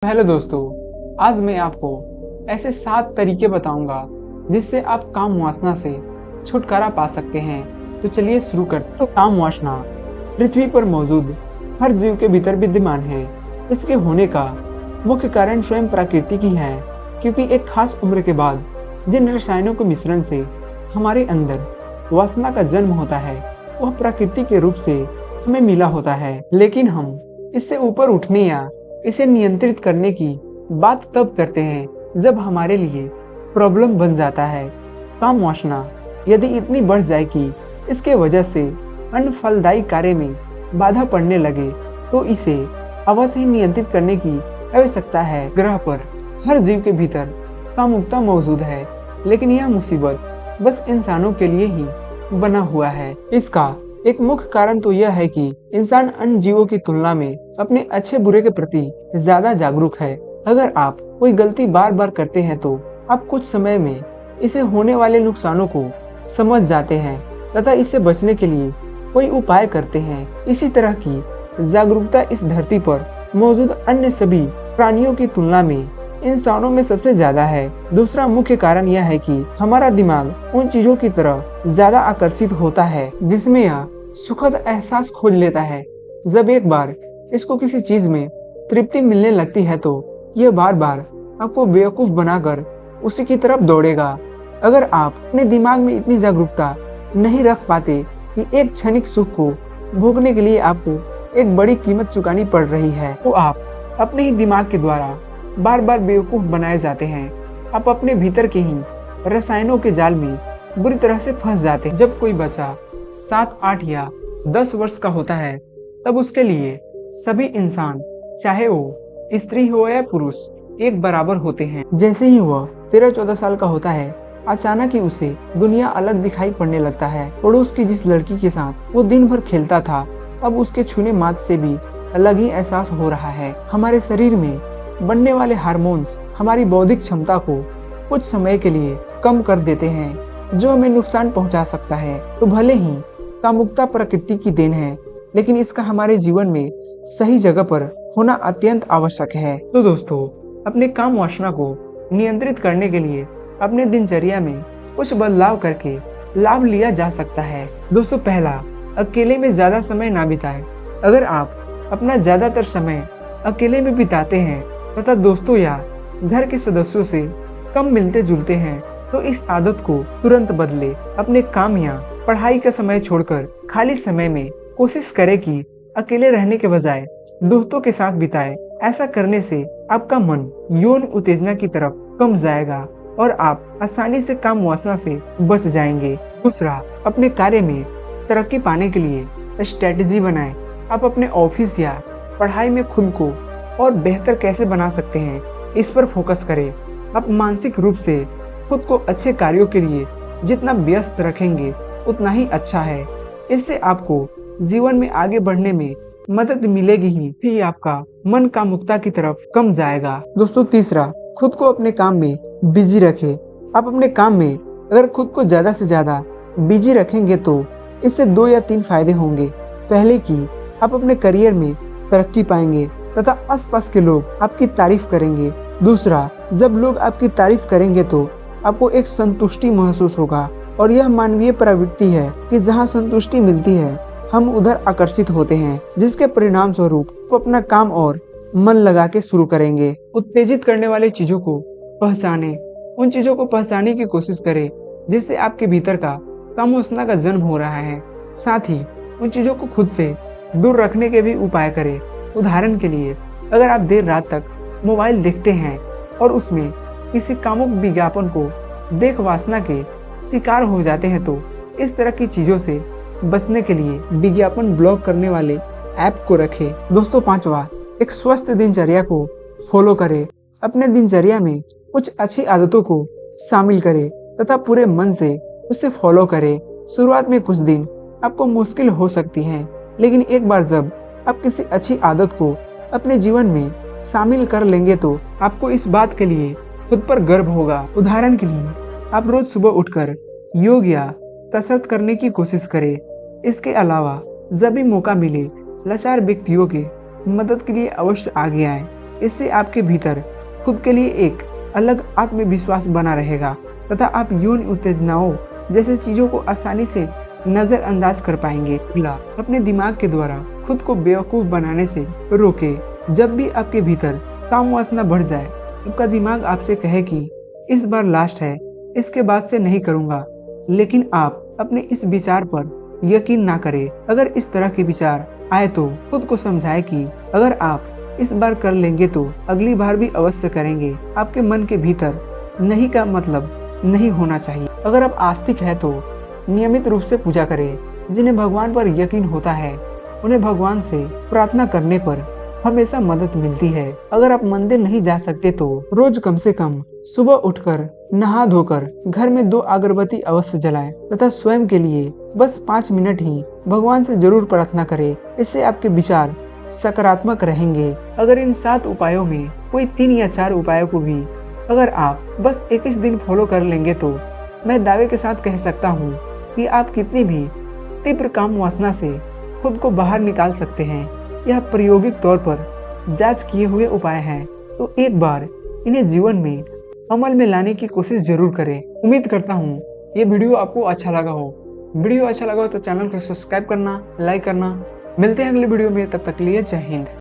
Hello दोस्तों, आज मैं आपको ऐसे 7 तरीके बताऊंगा जिससे आप काम वासना से छुटकारा पा सकते हैं। तो चलिए शुरू करते हैं। तो काम वासना पृथ्वी पर मौजूद हर जीव के भीतर विद्यमान है। इसके होने का मुख्य कारण स्वयं प्रकृति की है, क्योंकि एक खास उम्र के बाद जिन रसायनों के मिश्रण से हमारे अंदर वासना का जन्म होता है वह प्रकृति के रूप से हमें मिला होता है। लेकिन हम इससे ऊपर उठने या इसे नियंत्रित करने की बात तब करते हैं जब हमारे लिए प्रॉब्लम बन जाता है। काम वासना यदि इतनी बढ़ जाए कि इसके वजह से अन्य फलदायी कार्य में बाधा पड़ने लगे तो इसे अवश्य ही नियंत्रित करने की आवश्यकता है। ग्रह पर हर जीव के भीतर कामुकता मौजूद है, लेकिन यह मुसीबत बस इंसानों के लिए ही बना हुआ है। इसका एक मुख्य कारण तो यह है कि इंसान अन्य जीवों की तुलना में अपने अच्छे बुरे के प्रति ज्यादा जागरूक है। अगर आप कोई गलती बार बार करते हैं तो आप कुछ समय में इसे होने वाले नुकसानों को समझ जाते हैं तथा इससे बचने के लिए कोई उपाय करते हैं। इसी तरह की जागरूकता इस धरती पर मौजूद अन्य सभी प्राणियों की तुलना में इंसानों में सबसे ज्यादा है। दूसरा मुख्य कारण यह है कि हमारा दिमाग उन चीजों की तरफ ज्यादा आकर्षित होता है जिसमें यह सुखद एहसास खोज लेता है। जब एक बार इसको किसी चीज में तृप्ति मिलने लगती है तो यह बार बार आपको बेवकूफ बनाकर उसी की तरफ दौड़ेगा। अगर आप अपने दिमाग में इतनी जागरूकता नहीं रख पाते कि एक क्षणिक सुख को भोगने के लिए आपको एक बड़ी कीमत चुकानी पड़ रही है, तो आप अपने ही दिमाग के द्वारा बार बार बेवकूफ बनाए जाते हैं। आप अपने भीतर के ही रसायनों के जाल में बुरी तरह से फंस जाते हैं। जब कोई बच्चा 7, 8 या 10 वर्ष का होता है तब उसके लिए सभी इंसान, चाहे वो स्त्री हो या पुरुष, एक बराबर होते हैं। जैसे ही वह 13-14 साल का होता है अचानक ही उसे दुनिया अलग दिखाई पड़ने लगता है। पड़ोस की जिस लड़की के साथ वो दिन भर खेलता था अब उसके छूने मात्र से भी अलग ही एहसास हो रहा है। हमारे शरीर में बनने वाले हार्मोन्स हमारी बौद्धिक क्षमता को कुछ समय के लिए कम कर देते हैं जो हमें नुकसान पहुंचा सकता है। तो भले ही कामुकता प्रकृति की देन है, लेकिन इसका हमारे जीवन में सही जगह पर होना अत्यंत आवश्यक है। तो दोस्तों, अपने काम वासना को नियंत्रित करने के लिए अपने दिनचर्या में कुछ बदलाव करके लाभ लिया जा सकता है। दोस्तों, पहला, अकेले में ज्यादा समय ना बिताएं। अगर आप अपना ज्यादातर समय अकेले में बिताते हैं तथा दोस्तों या घर के सदस्यों से कम मिलते जुलते हैं तो इस आदत को तुरंत बदले। अपने काम या पढ़ाई का समय छोड़कर खाली समय में कोशिश करें कि अकेले रहने के बजाय दोस्तों के साथ बिताएं। ऐसा करने से आपका मन यौन उत्तेजना की तरफ कम जाएगा और आप आसानी से काम वासना से बच जाएंगे। दूसरा, अपने कार्य में तरक्की पाने के लिए स्ट्रेटेजी बनाएं। आप अपने ऑफिस या पढ़ाई में खुद को और बेहतर कैसे बना सकते हैं, इस पर फोकस करें। आप मानसिक रूप से खुद को अच्छे कार्यों के लिए जितना व्यस्त रखेंगे उतना ही अच्छा है। इससे आपको जीवन में आगे बढ़ने में मदद मिलेगी ही आपका मन कामुकता की तरफ कम जाएगा। दोस्तों, तीसरा, खुद को अपने काम में बिजी रखें। आप अपने काम में अगर खुद को ज्यादा से ज्यादा बिजी रखेंगे तो इससे 2 या 3 फायदे होंगे। पहले कि आप अपने करियर में तरक्की पाएंगे तथा आसपास के लोग आपकी तारीफ करेंगे। दूसरा, जब लोग आपकी तारीफ करेंगे तो आपको एक संतुष्टि महसूस होगा और यह मानवीय प्रवृत्ति है कि जहां संतुष्टि मिलती है हम उधर आकर्षित होते हैं, जिसके परिणाम स्वरूप वो अपना काम और मन लगा के शुरू करेंगे। उत्तेजित करने वाली चीजों को पहचाने। उन चीजों को पहचानने की कोशिश करें जिससे आपके भीतर का काम वासना का जन्म हो रहा है। साथ ही उन चीजों को खुद से दूर रखने के भी उपाय करें। उदाहरण के लिए, अगर आप देर रात तक मोबाइल देखते हैं और उसमें किसी कामुक विज्ञापन को देख वासना के शिकार हो जाते हैं तो इस तरह की चीजों से बचने के लिए विज्ञापन ब्लॉक करने वाले ऐप को रखें। दोस्तों, पांचवा, एक स्वस्थ दिनचर्या को फॉलो करें। अपने दिनचर्या में कुछ अच्छी आदतों को शामिल करें तथा पूरे मन से उसे फॉलो करें। शुरुआत में कुछ दिन आपको मुश्किल हो सकती है, लेकिन एक बार जब आप किसी अच्छी आदत को अपने जीवन में शामिल कर लेंगे तो आपको इस बात के लिए खुद पर गर्व होगा। उदाहरण के लिए, आप रोज सुबह उठकर योग या कसरत करने की कोशिश करें। इसके अलावा जब भी मौका मिले लाचार व्यक्तियों के मदद के लिए अवश्य आगे आएं। इससे आपके भीतर खुद के लिए एक अलग आत्मविश्वास बना रहेगा तथा आप यौन उत्तेजनाओं जैसे चीजों को आसानी से नजरअंदाज कर पाएंगे। अगला, अपने दिमाग के द्वारा खुद को बेवकूफ बनाने से रोके। जब भी आपके भीतर काम वासना बढ़ जाए, आपका दिमाग आपसे कहे कि इस बार लास्ट है, इसके बाद से नहीं करूंगा, लेकिन आप अपने इस विचार पर यकीन ना करें। अगर इस तरह के विचार आए तो खुद को समझाए कि अगर आप इस बार कर लेंगे तो अगली बार भी अवश्य करेंगे। आपके मन के भीतर नहीं का मतलब नहीं होना चाहिए। अगर आप आस्तिक है तो नियमित रूप से पूजा करें। जिन्हें भगवान पर यकीन होता है उन्हें भगवान से प्रार्थना करने पर हमेशा मदद मिलती है। अगर आप मंदिर नहीं जा सकते तो रोज कम से कम सुबह उठकर नहा धोकर घर में 2 अगरबत्ती अवश्य जलाएं तथा स्वयं के लिए बस 5 मिनट ही भगवान से जरूर प्रार्थना करें। इससे आपके विचार सकारात्मक रहेंगे। अगर इन 7 उपायों में कोई 3 या 4 उपायों को भी अगर आप बस 21 दिन फॉलो कर लेंगे तो मैं दावे के साथ कह सकता हूँ कि आप कितनी भी तीव्र काम वासना से खुद को बाहर निकाल सकते हैं। यह प्रायोगिक तौर पर जांच किए हुए उपाय हैं, तो एक बार इन्हें जीवन में अमल में लाने की कोशिश जरूर करें। उम्मीद करता हूँ ये वीडियो आपको अच्छा लगा हो। वीडियो अच्छा लगा हो तो चैनल को सब्सक्राइब करना, लाइक करना। मिलते हैं अगले वीडियो में, तब तक के लिए जय हिंद।